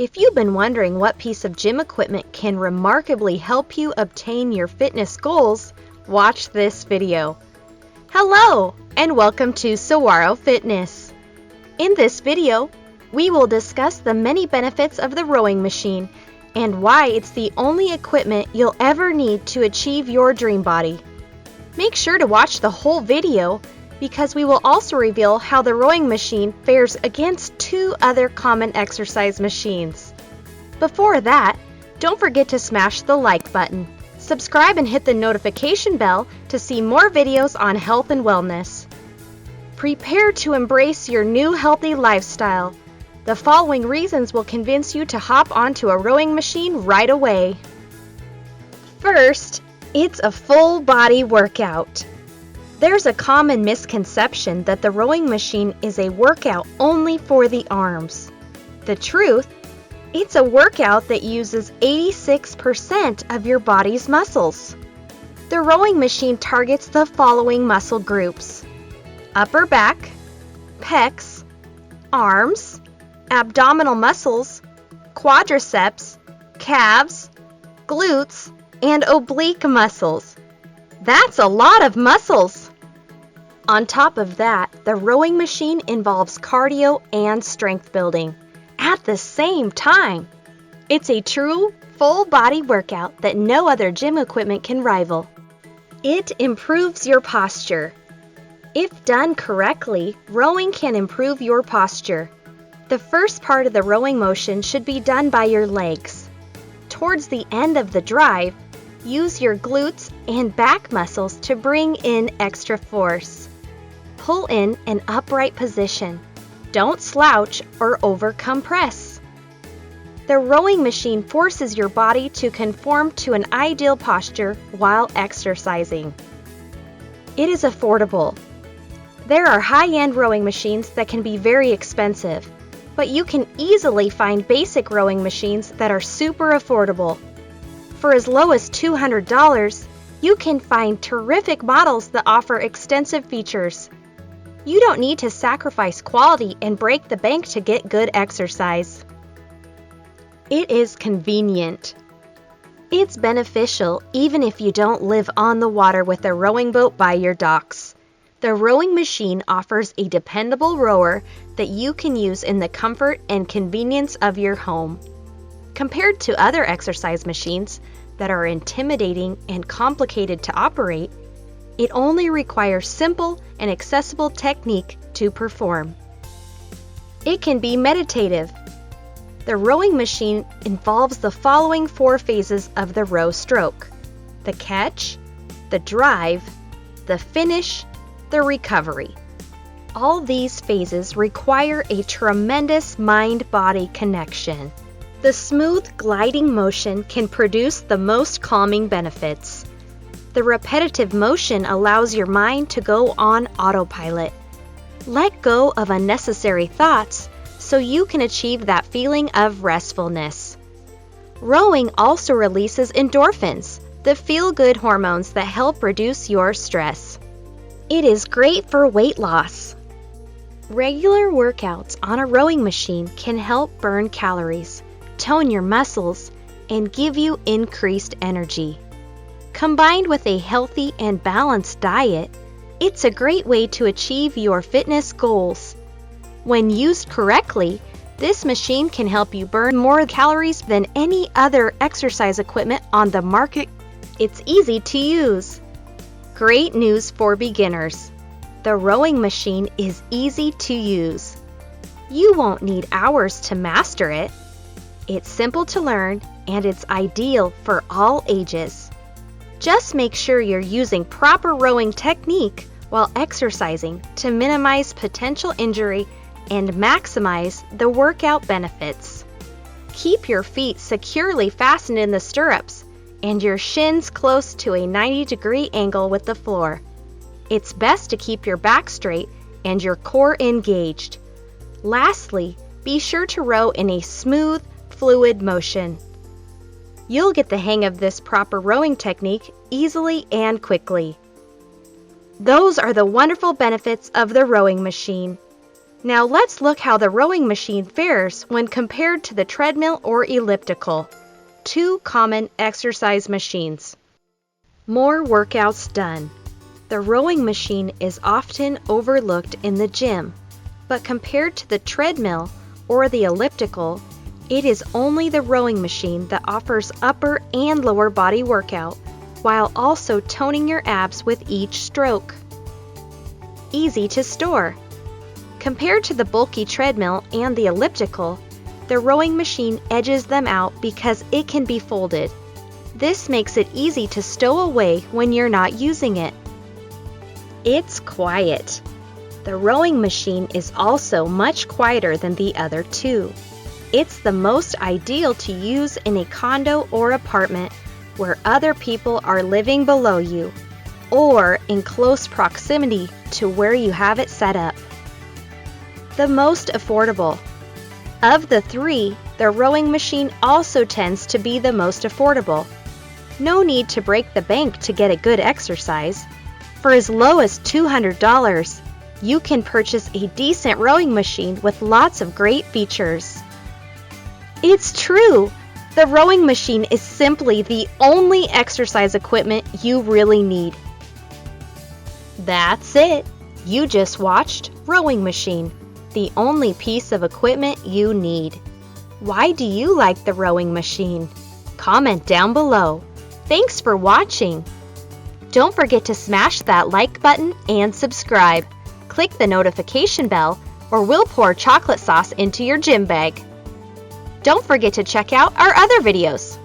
If you've been wondering what piece of gym equipment can remarkably help you obtain your fitness goals, watch this video. Hello, and welcome to Saguaro Fitness. In this video, we will discuss the many benefits of the rowing machine and why it's the only equipment you'll ever need to achieve your dream body. Make sure to watch the whole video because we will also reveal how the rowing machine fares against two other common exercise machines. Before that, don't forget to smash the like button. Subscribe and hit the notification bell to see more videos on health and wellness. Prepare to embrace your new healthy lifestyle. The following reasons will convince you to hop onto a rowing machine right away. First, it's a full body workout. There's a common misconception that the rowing machine is a workout only for the arms. The truth, it's a workout that uses 86% of your body's muscles. The rowing machine targets the following muscle groups: upper back, pecs, arms, abdominal muscles, quadriceps, calves, glutes, and oblique muscles. That's a lot of muscles! On top of that, the rowing machine involves cardio and strength building at the same time. It's a true full body workout that no other gym equipment can rival. It improves your posture. If done correctly, rowing can improve your posture. The first part of the rowing motion should be done by your legs. Towards the end of the drive, use your glutes and back muscles to bring in extra force. Pull in an upright position. Don't slouch or over-compress. The rowing machine forces your body to conform to an ideal posture while exercising. It is affordable. There are high-end rowing machines that can be very expensive, but you can easily find basic rowing machines that are super affordable. For as low as $200, you can find terrific models that offer extensive features. You don't need to sacrifice quality and break the bank to get good exercise. It is convenient. It's beneficial even if you don't live on the water with a rowing boat by your docks. The rowing machine offers a dependable rower that you can use in the comfort and convenience of your home. Compared to other exercise machines that are intimidating and complicated to operate, it only requires simple and accessible technique to perform. It can be meditative. The rowing machine involves the following 4 phases of the row stroke: the catch, the drive, the finish, the recovery. All these phases require a tremendous mind-body connection. The smooth gliding motion can produce the most calming benefits. The repetitive motion allows your mind to go on autopilot. Let go of unnecessary thoughts so you can achieve that feeling of restfulness. Rowing also releases endorphins, the feel-good hormones that help reduce your stress. It is great for weight loss. Regular workouts on a rowing machine can help burn calories, tone your muscles, and give you increased energy. Combined with a healthy and balanced diet, it's a great way to achieve your fitness goals. When used correctly, this machine can help you burn more calories than any other exercise equipment on the market. It's easy to use. Great news for beginners. The rowing machine is easy to use. You won't need hours to master it. It's simple to learn and it's ideal for all ages. Just make sure you're using proper rowing technique while exercising to minimize potential injury and maximize the workout benefits. Keep your feet securely fastened in the stirrups and your shins close to a 90-degree angle with the floor. It's best to keep your back straight and your core engaged. Lastly, be sure to row in a smooth, fluid motion. You'll get the hang of this proper rowing technique easily and quickly. Those are the wonderful benefits of the rowing machine. Now let's look how the rowing machine fares when compared to the treadmill or elliptical, two common exercise machines. More workouts done. The rowing machine is often overlooked in the gym, but compared to the treadmill or the elliptical, it is only the rowing machine that offers upper and lower body workout, while also toning your abs with each stroke. Easy to store. Compared to the bulky treadmill and the elliptical, the rowing machine edges them out because it can be folded. This makes it easy to stow away when you're not using it. It's quiet. The rowing machine is also much quieter than the other two. It's the most ideal to use in a condo or apartment where other people are living below you, or in close proximity to where you have it set up. The most affordable. Of the three, the rowing machine also tends to be the most affordable. No need to break the bank to get a good exercise. For as low as $200, you can purchase a decent rowing machine with lots of great features. It's true! The rowing machine is simply the only exercise equipment you really need. That's it! You just watched Rowing Machine, the only piece of equipment you need. Why do you like the rowing machine? Comment down below. Thanks for watching! Don't forget to smash that like button and subscribe. Click the notification bell or we'll pour chocolate sauce into your gym bag. Don't forget to check out our other videos.